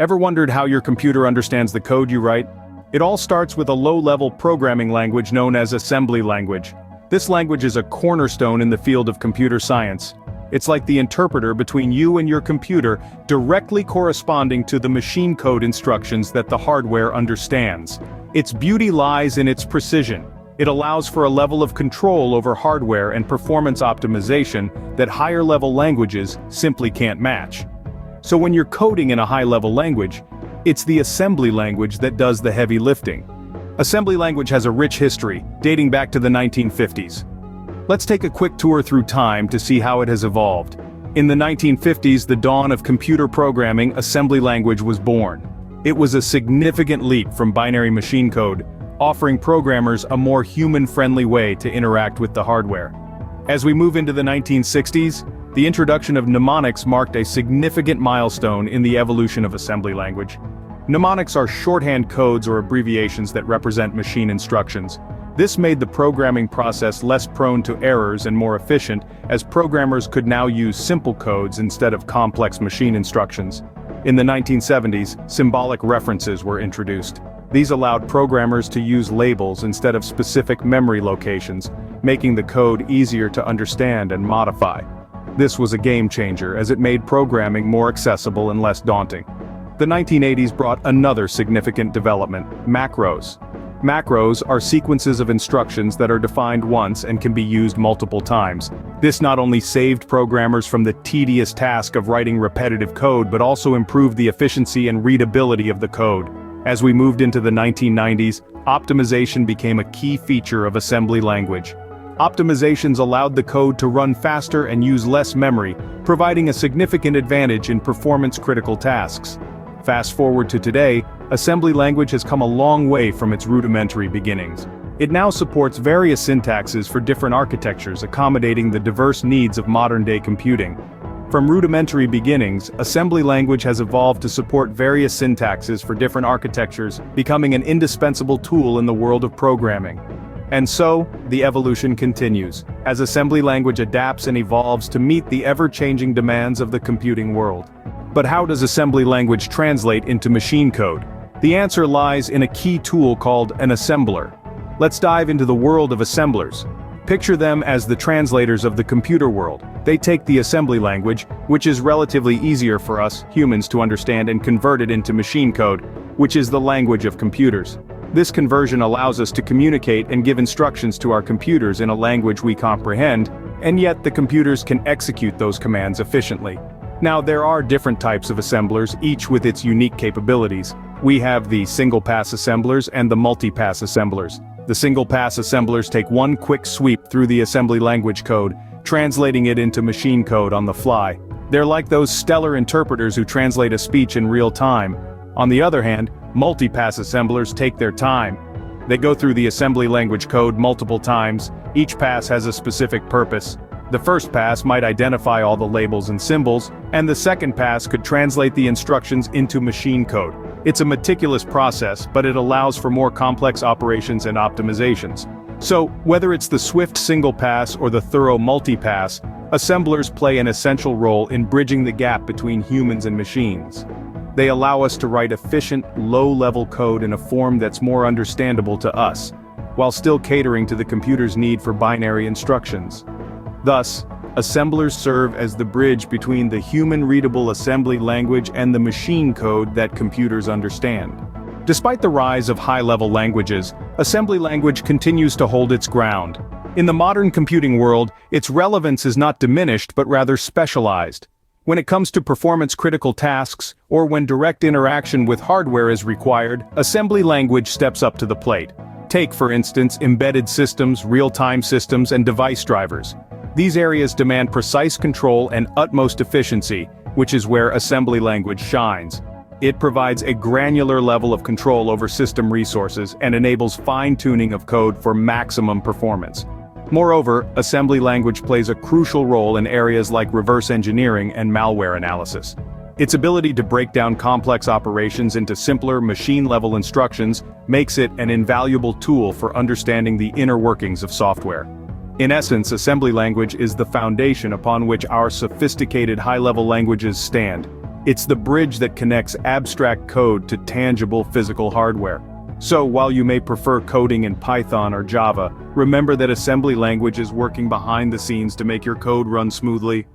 Ever wondered how your computer understands the code you write? It all starts with a low-level programming language known as assembly language. This language is a cornerstone in the field of computer science. It's like the interpreter between you and your computer, directly corresponding to the machine code instructions that the hardware understands. Its beauty lies in its precision. It allows for a level of control over hardware and performance optimization that higher-level languages simply can't match. So when you're coding in a high-level language, it's the assembly language that does the heavy lifting. Assembly language has a rich history, dating back to the 1950s. Let's take a quick tour through time to see how it has evolved. In the 1950s, the dawn of computer programming, assembly language was born. It was a significant leap from binary machine code, offering programmers a more human-friendly way to interact with the hardware. As we move into the 1960s, the introduction of mnemonics marked a significant milestone in the evolution of assembly language. Mnemonics are shorthand codes or abbreviations that represent machine instructions. This made the programming process less prone to errors and more efficient, as programmers could now use simple codes instead of complex machine instructions. In the 1970s, symbolic references were introduced. These allowed programmers to use labels instead of specific memory locations, making the code easier to understand and modify. This was a game changer as it made programming more accessible and less daunting. The 1980s brought another significant development: macros. Macros are sequences of instructions that are defined once and can be used multiple times. This not only saved programmers from the tedious task of writing repetitive code but also improved the efficiency and readability of the code. As we moved into the 1990s, optimization became a key feature of assembly language. Optimizations allowed the code to run faster and use less memory, providing a significant advantage in performance-critical tasks. Fast forward to today, assembly language has come a long way from its rudimentary beginnings. It now supports various syntaxes for different architectures, accommodating the diverse needs of modern-day computing. From rudimentary beginnings, assembly language has evolved to support various syntaxes for different architectures, becoming an indispensable tool in the world of programming. And so, the evolution continues, as assembly language adapts and evolves to meet the ever-changing demands of the computing world. But how does assembly language translate into machine code? The answer lies in a key tool called an assembler. Let's dive into the world of assemblers. Picture them as the translators of the computer world. They take the assembly language, which is relatively easier for us humans to understand, and convert it into machine code, which is the language of computers. This conversion allows us to communicate and give instructions to our computers in a language we comprehend, and yet the computers can execute those commands efficiently. Now, there are different types of assemblers, each with its unique capabilities. We have the single-pass assemblers and the multi-pass assemblers. The single-pass assemblers take one quick sweep through the assembly language code, translating it into machine code on the fly. They're like those stellar interpreters who translate a speech in real time. On the other hand, multi-pass assemblers take their time. They go through the assembly language code multiple times. Each pass has a specific purpose. The first pass might identify all the labels and symbols, and the second pass could translate the instructions into machine code. It's a meticulous process, but it allows for more complex operations and optimizations. So, whether it's the swift single pass or the thorough multi-pass, assemblers play an essential role in bridging the gap between humans and machines. They allow us to write efficient, low-level code in a form that's more understandable to us, while still catering to the computer's need for binary instructions. Thus, assemblers serve as the bridge between the human-readable assembly language and the machine code that computers understand. Despite the rise of high-level languages, assembly language continues to hold its ground. In the modern computing world, its relevance is not diminished but rather specialized. When it comes to performance-critical tasks, or when direct interaction with hardware is required, assembly language steps up to the plate. Take, for instance, embedded systems, real-time systems, and device drivers. These areas demand precise control and utmost efficiency, which is where assembly language shines. It provides a granular level of control over system resources and enables fine-tuning of code for maximum performance. Moreover, assembly language plays a crucial role in areas like reverse engineering and malware analysis. Its ability to break down complex operations into simpler, machine-level instructions makes it an invaluable tool for understanding the inner workings of software. In essence, assembly language is the foundation upon which our sophisticated high-level languages stand. It's the bridge that connects abstract code to tangible physical hardware. So, while you may prefer coding in Python or Java, remember that assembly language is working behind the scenes to make your code run smoothly.